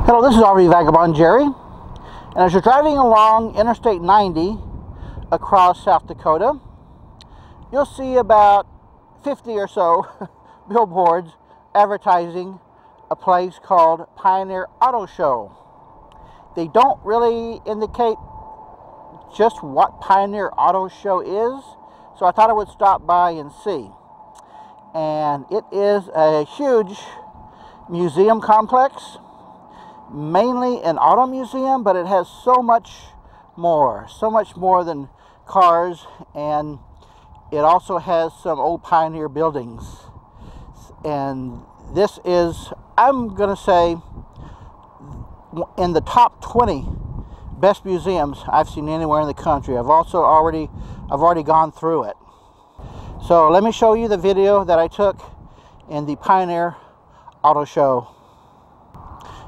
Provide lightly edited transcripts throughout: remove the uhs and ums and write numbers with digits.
Hello, this is RV Vagabond Jerry, and as you're driving along Interstate 90 across South Dakota, you'll see about 50 or so billboards advertising a place called Pioneer Auto Show. They don't really indicate just what Pioneer Auto Show is, so I thought I would stop by and see. And it is a huge museum complex, mainly an auto museum, but it has so much more than cars, and it also has some old Pioneer buildings. And this is, I'm gonna say, in the top 20 best museums I've seen anywhere in the country. I've already gone through it. So let me show you the video that I took in the Pioneer Auto Show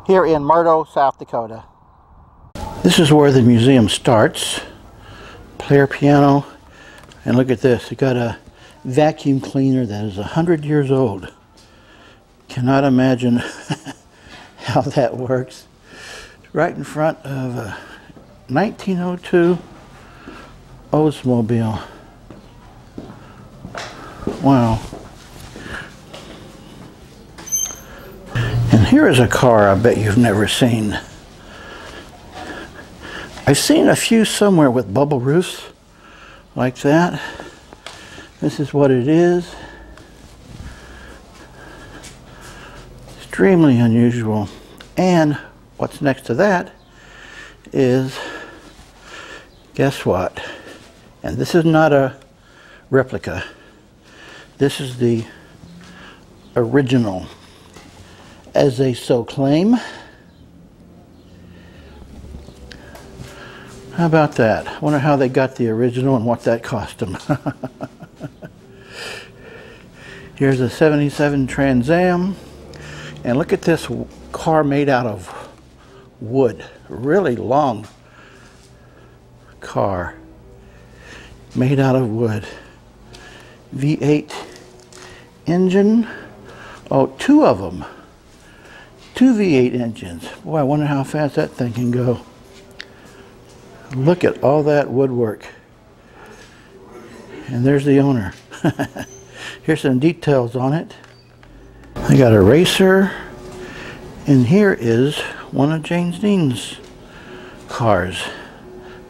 here in Murdo, South Dakota. This is where the museum starts. Player piano, and look at this. It got a vacuum cleaner that is 100 years old. Cannot imagine how that works. Right in front of a 1902 Oldsmobile. Wow. And here is a car I bet you've never seen. I've seen a few somewhere with bubble roofs like that. This is what it is. Extremely unusual. And what's next to that is, guess what? And this is not a replica. This is the original, as they so claim. How about that? I wonder how they got the original and what that cost them. Here's a 77 Trans Am, and look at this car made out of wood. Really long car made out of wood. V8 engine. Oh, two of them. Two V8 engines. Boy, I wonder how fast that thing can go. Look at all that woodwork. And there's the owner. Here's some details on it. I got a racer. And here is one of James Dean's cars,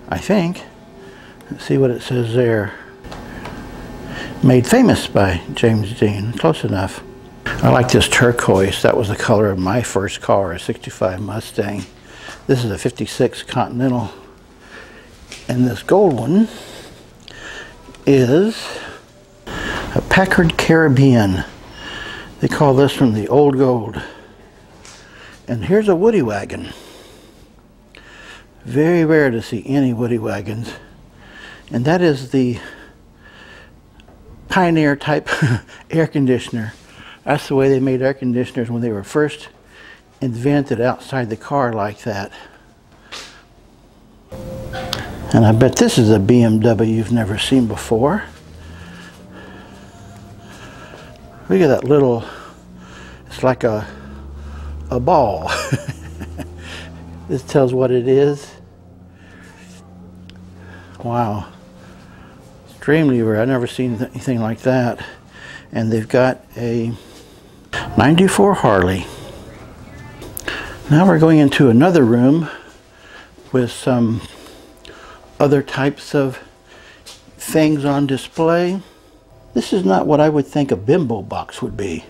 I think. Let's see what it says there. Made famous by James Dean. Close enough. I like this turquoise. That was the color of my first car, a 65 Mustang. This is a 56 Continental. And this gold one is a Packard Caribbean. They call this one the old gold. And here's a woody wagon. Very rare to see any woody wagons. And that is the Pioneer type air conditioner. That's the way they made air conditioners when they were first invented, outside the car like that. And I bet this is a BMW you've never seen before. Look at that little, it's like a ball. This tells what it is. Wow. Extremely rare. I've never seen anything like that. And they've got a 94 Harley. Now we're going into another room with some other types of things on display. This is not what I would think a bimbo box would be.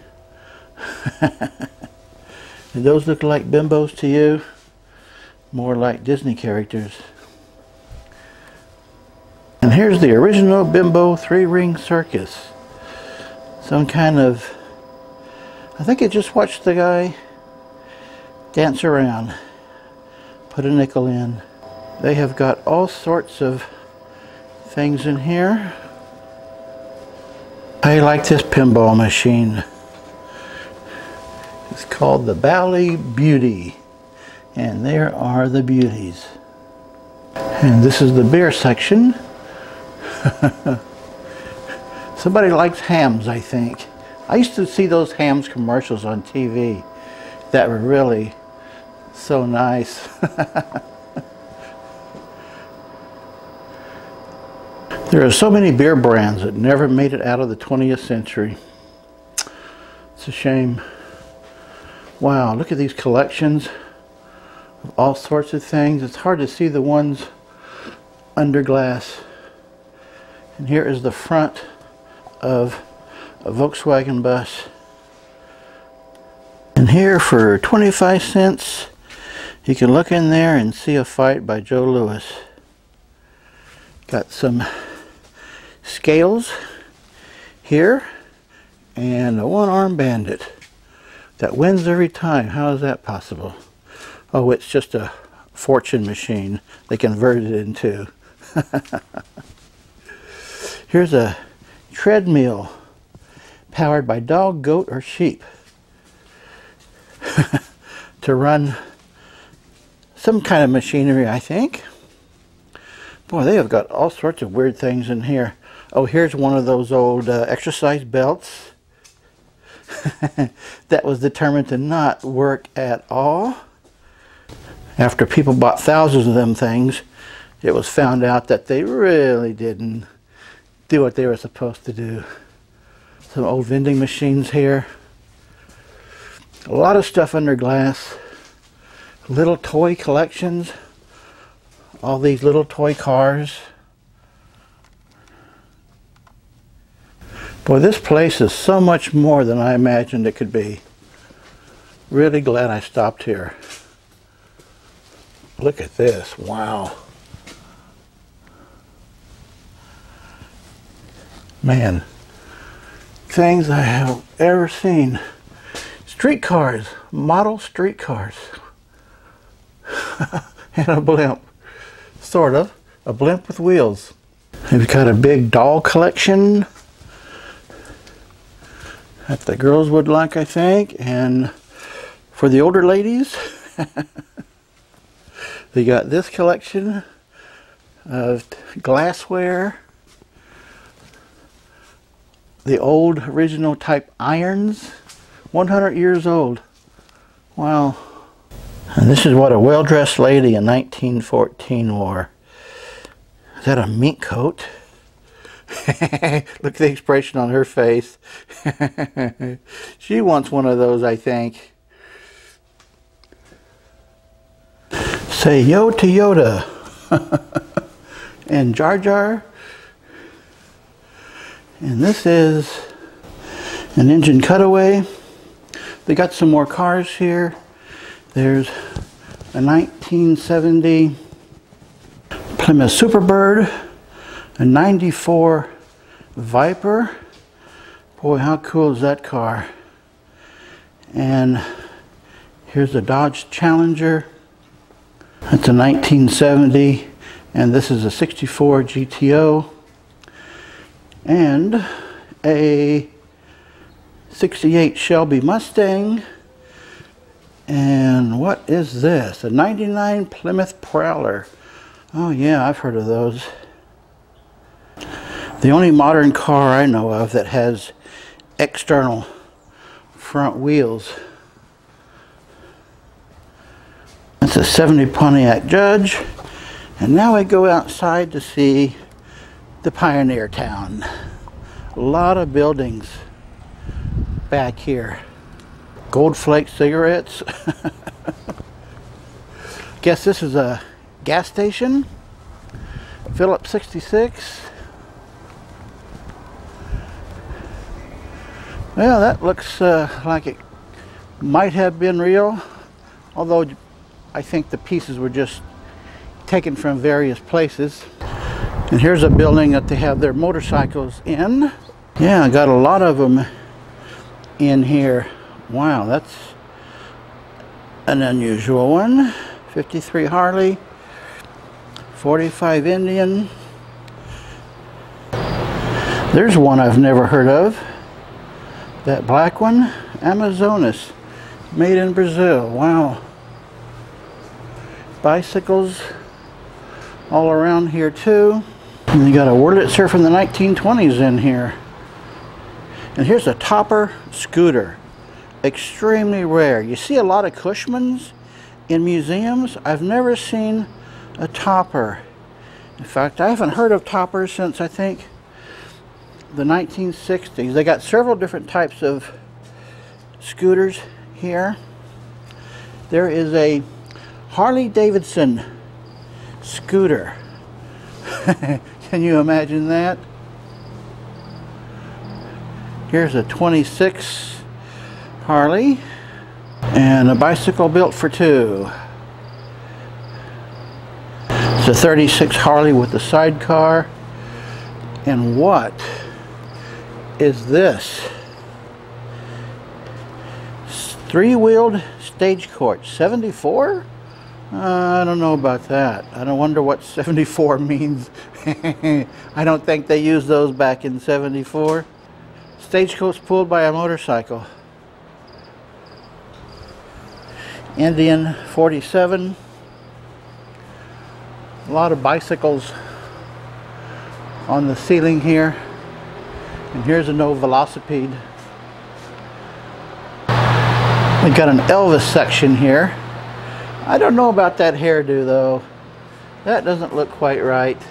Do those look like bimbos to you? More like Disney characters. And here's the original bimbo 3-ring circus. Some kind of, I think I just watched the guy dance around, put a nickel in. They have got all sorts of things in here. I like this pinball machine. It's called the Bally Beauty. And there are the beauties. And this is the beer section. Somebody likes hams, I think. I used to see those hams commercials on TV that were really So nice. There are so many beer brands that never made it out of the 20th century. It's a shame. Wow, look at these collections of all sorts of things. It's hard to see the ones under glass. And here is the front of a Volkswagen Bus. And here for 25 cents, you can look in there and see a fight by Joe Louis. Got some scales here and a one-armed bandit that wins every time. How is that possible? Oh, it's just a fortune machine they converted it into. Here's a treadmill powered by dog, goat, or sheep to run some kind of machinery, I think. Boy, they have got all sorts of weird things in here. Oh, here's one of those old exercise belts that was determined to not work at all. After people bought thousands of them things, it was found out that they really didn't do what they were supposed to do. Some old vending machines here. A lot of stuff under glass. Little toy collections. All these little toy cars. Boy, this place is so much more than I imagined it could be. Really glad I stopped here. Look at this. Wow. Man, things I have ever seen. Streetcars, model streetcars. And a blimp. Sort of. A blimp with wheels. We've got a big doll collection that the girls would like, I think. And for the older ladies, they got this collection of glassware. The old original type irons. 100 years old. Wow. And this is what a well-dressed lady in 1914 wore. Is that a mink coat? Look at the expression on her face. She wants one of those, I think. Say yo to Yoda. And Jar Jar. And this is an engine cutaway. They got some more cars here. There's a 1970 Plymouth Superbird, a 94 Viper. Boy, how cool is that car? And here's a Dodge Challenger. That's a 1970, and this is a 64 GTO. And a 68 Shelby Mustang. And what is this? A 99 Plymouth Prowler. Oh yeah, I've heard of those. The only modern car I know of that has external front wheels. That's a 70 Pontiac Judge. And now I go outside to see the Pioneer Town. A lot of buildings back here. Gold Flake cigarettes. Guess this is a gas station. Phillips 66. Well, that looks like it might have been real, although I think the pieces were just taken from various places. And here's a building that they have their motorcycles in. Yeah, I got a lot of them in here. Wow, that's an unusual one. 53 Harley, 45 Indian. There's one I've never heard of. That black one, Amazonas, made in Brazil. Wow. Bicycles all around here too. And you got a Wurlitzer from the 1920s in here. And here's a Topper scooter. Extremely rare. You see a lot of Cushmans in museums, I've never seen a topper. In fact, I haven't heard of toppers since, I think, the 1960s. They got several different types of scooters here. There is a Harley Davidson scooter. Can you imagine that? Here's a 26 Harley and a bicycle built for two. It's a 36 Harley with a sidecar. And what is this? Three-wheeled stagecoach. 74? I don't know about that. I don't wonder what 74 means. I don't think they used those back in 74. Stagecoach pulled by a motorcycle. Indian 47. A lot of bicycles on the ceiling here. And here's a no velocipede. We've got an Elvis section here. I don't know about that hairdo though. That doesn't look quite right.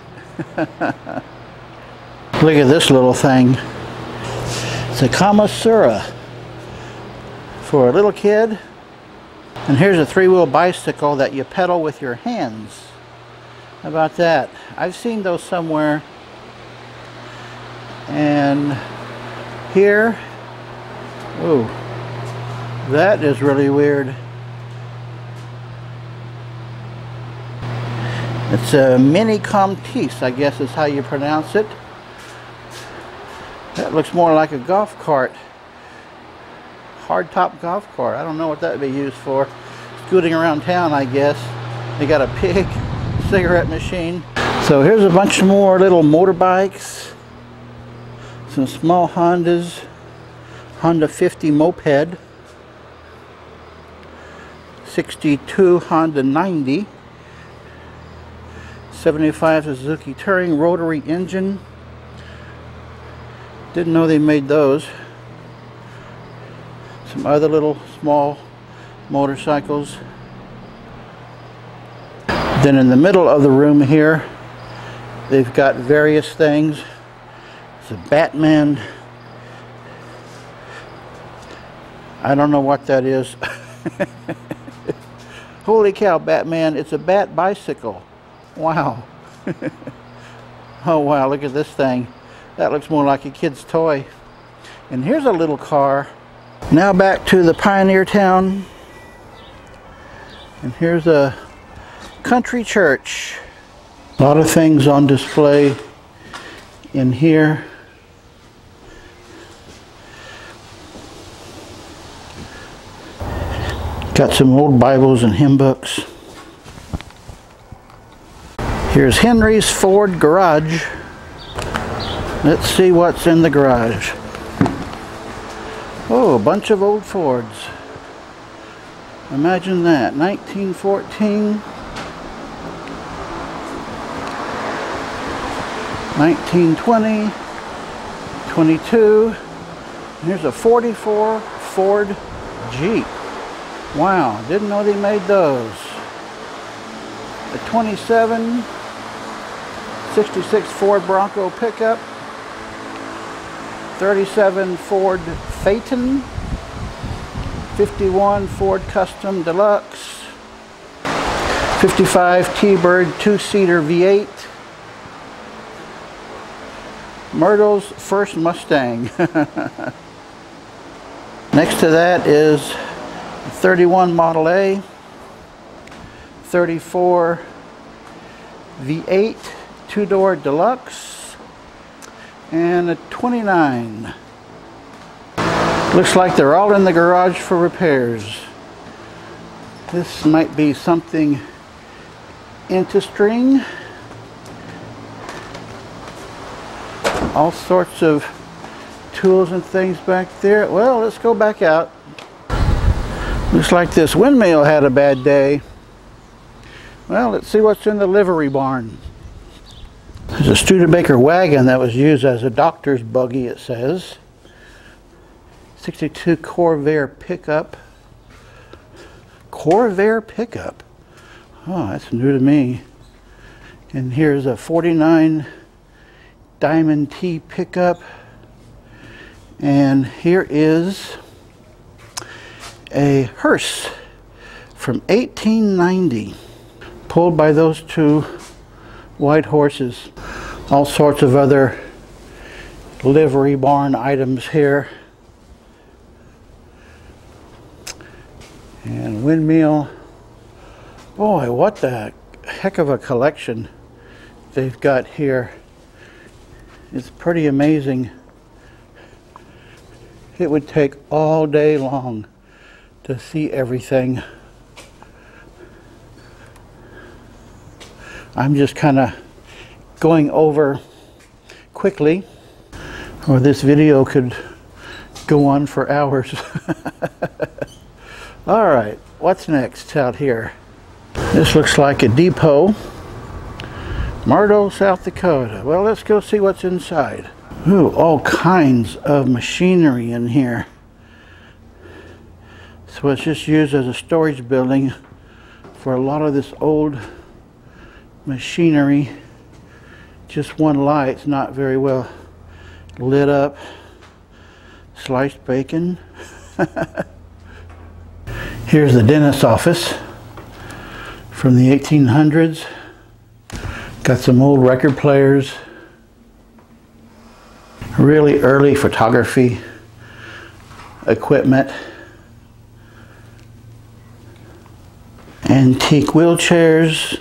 Look at this little thing. It's a Kamasura for a little kid. And here's a three-wheel bicycle that you pedal with your hands. How about that? I've seen those somewhere. And here, ooh, that is really weird. It's a mini Comtesse, I guess is how you pronounce it. That looks more like a golf cart. Hardtop golf cart. I don't know what that would be used for. Scooting around town, I guess. They got a pig, cigarette machine. So here's a bunch more little motorbikes. Some small Hondas. Honda 50 moped. 62 Honda 90. 75 Suzuki Touring rotary engine. Didn't know they made those. Some other little small motorcycles. Then in the middle of the room here, they've got various things. It's a Batman. I don't know what that is. Holy cow, Batman, it's a bat bicycle. Wow. Oh wow, look at this thing. That looks more like a kid's toy. And here's a little car. Now back to the pioneer town. And here's a country church. A lot of things on display in here. Got some old Bibles and hymn books. Here's Henry's Ford garage. Let's see what's in the garage. Oh, a bunch of old Fords. Imagine that. 1914. 1920. 22. Here's a 44 Ford Jeep. Wow, didn't know they made those. A 27. 66 Ford Bronco pickup. 37 Ford Phaeton. 51 Ford Custom Deluxe. 55 T-Bird two-seater V8. Murdo's first Mustang. Next to that is 31 Model A. 34 V8 two-door deluxe. And a 29. Looks like they're all in the garage for repairs. This might be something into string. All sorts of tools and things back there. Well, let's go back out. Looks like this windmill had a bad day. Well, let's see what's in the livery barn. There's a Studebaker wagon that was used as a doctor's buggy, it says. 62 Corvair pickup. Corvair pickup. Oh, that's new to me. And here's a 49 Diamond T pickup. And here is a hearse from 1890, pulled by those two white horses. All sorts of other livery barn items here. And windmill. Boy, what the heck of a collection they've got here. It's pretty amazing. It would take all day long to see everything. I'm just kind of going over quickly, or this video could go on for hours. All right, what's next out here? This looks like a depot. Murdo, South Dakota. Well, let's go see what's inside. Ooh, all kinds of machinery in here. So it's just used as a storage building for a lot of this old machinery. Just one light's not very well lit up. Sliced bacon. Here's the dentist's office from the 1800s. Got some old record players. Really early photography equipment. Antique wheelchairs.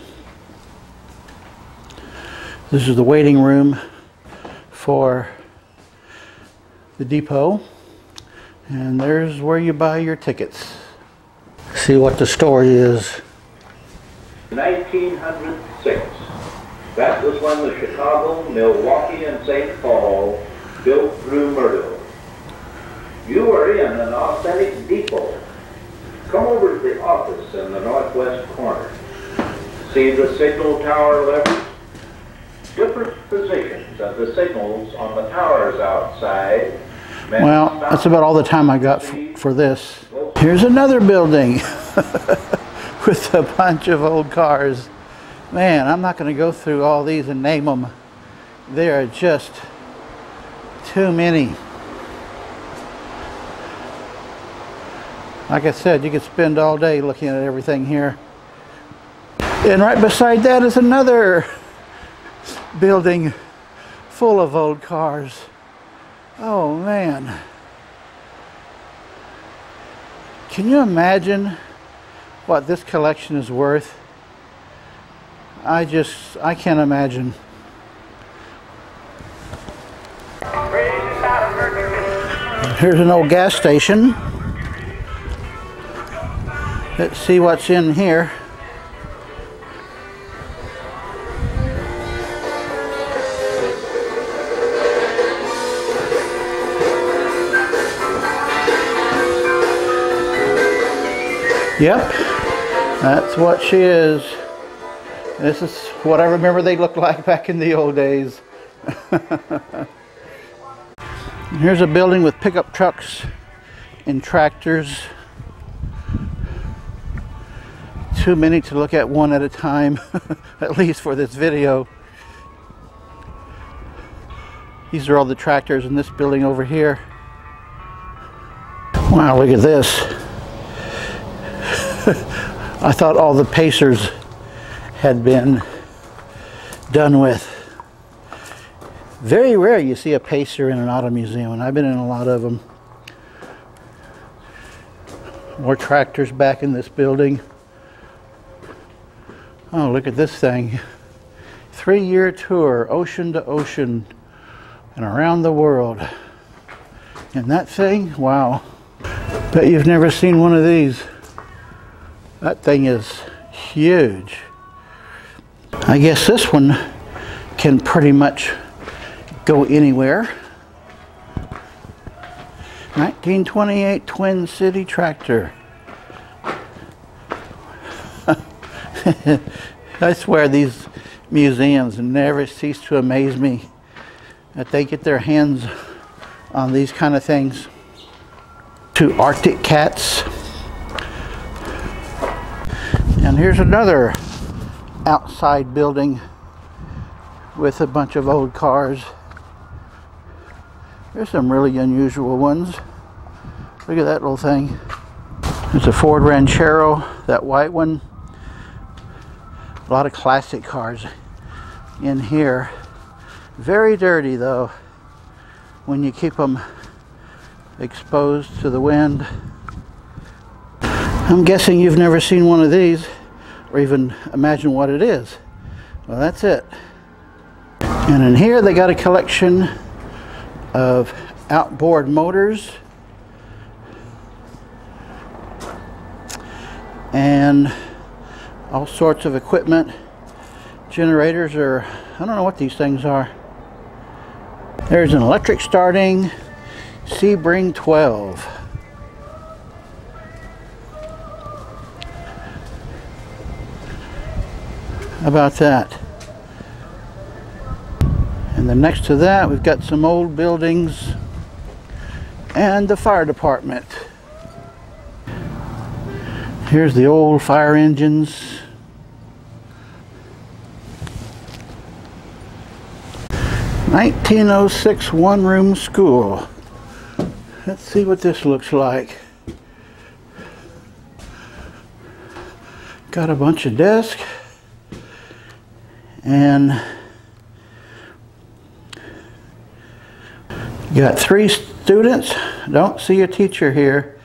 This is the waiting room for the depot. And there's where you buy your tickets. See what the story is. 1906. That was when the Chicago, Milwaukee, and St. Paul built through Murdo. You were in an authentic depot. Come over to the office in the northwest corner. See the signal tower levers? Different positions of the signals on the towers outside. Well, that's about all the time I got for this. Here's another building with a bunch of old cars. Man, I'm not going to go through all these and name them. There are just too many. Like I said, you could spend all day looking at everything here. And right beside that is another building full of old cars. Oh man. Can you imagine what this collection is worth? I can't imagine. Here's an old gas station. Let's see what's in here. Yep, that's what she is. This is what I remember they looked like back in the old days. Here's a building with pickup trucks and tractors. Too many to look at one at a time, at least for this video. These are all the tractors in this building over here. Wow, look at this. I thought all the Pacers had been done with. Very rare you see a Pacer in an auto museum, and I've been in a lot of them. More tractors back in this building. Oh, look at this thing. 3-year tour, ocean to ocean and around the world. And that thing, wow. Bet you've never seen one of these. That thing is huge. I guess this one can pretty much go anywhere. 1928 Twin City tractor. I swear these museums never cease to amaze me that they get their hands on these kind of things. 2 Arctic cats. And here's another outside building with a bunch of old cars. There's some really unusual ones. Look at that little thing. It's a Ford Ranchero, that white one. A lot of classic cars in here. Very dirty though, when you keep them exposed to the wind. I'm guessing you've never seen one of these or even imagine what it is. Well, that's it. And in here they got a collection of outboard motors and all sorts of equipment. Generators, or I don't know what these things are. There's an electric starting Sebring 12. How about that? And then next to that we've got some old buildings and the fire department. Here's the old fire engines. "1906 one-room school." Let's see what this looks like. Got a bunch of desks and got 3 students. Don't see a teacher here.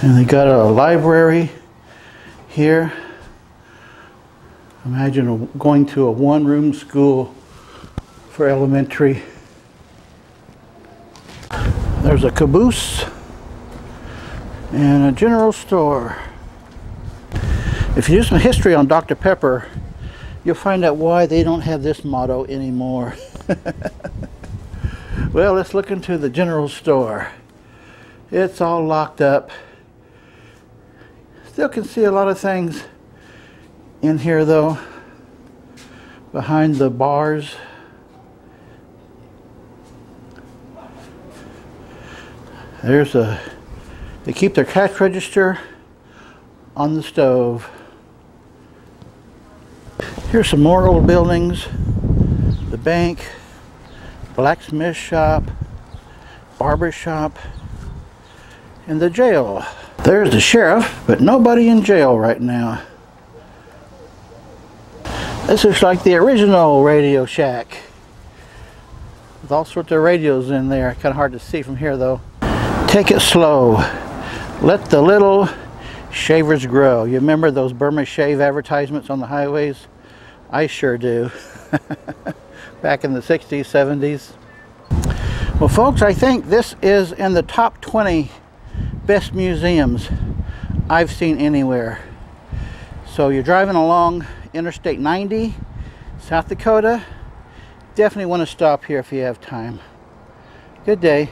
And they got a library here. Imagine going to a one-room school for elementary. There's a caboose and a general store. If you do some history on Dr. Pepper, you'll find out why they don't have this motto anymore. Well, let's look into the general store. It's all locked up. Still can see a lot of things in here though, behind the bars. They keep their cash register on the stove. Here's some more old buildings. The bank, blacksmith shop, barber shop, and the jail. There's the sheriff, but nobody in jail right now. This is like the original Radio Shack, with all sorts of radios in there. Kind of hard to see from here though. Take it slow. Let the little shavers grow. You remember those Burma Shave advertisements on the highways? I sure do. Back in the 60s, 70s. Well folks, I think this is in the top 20 best museums I've seen anywhere. So you're driving along Interstate 90, South Dakota. Definitely want to stop here if you have time. Good day.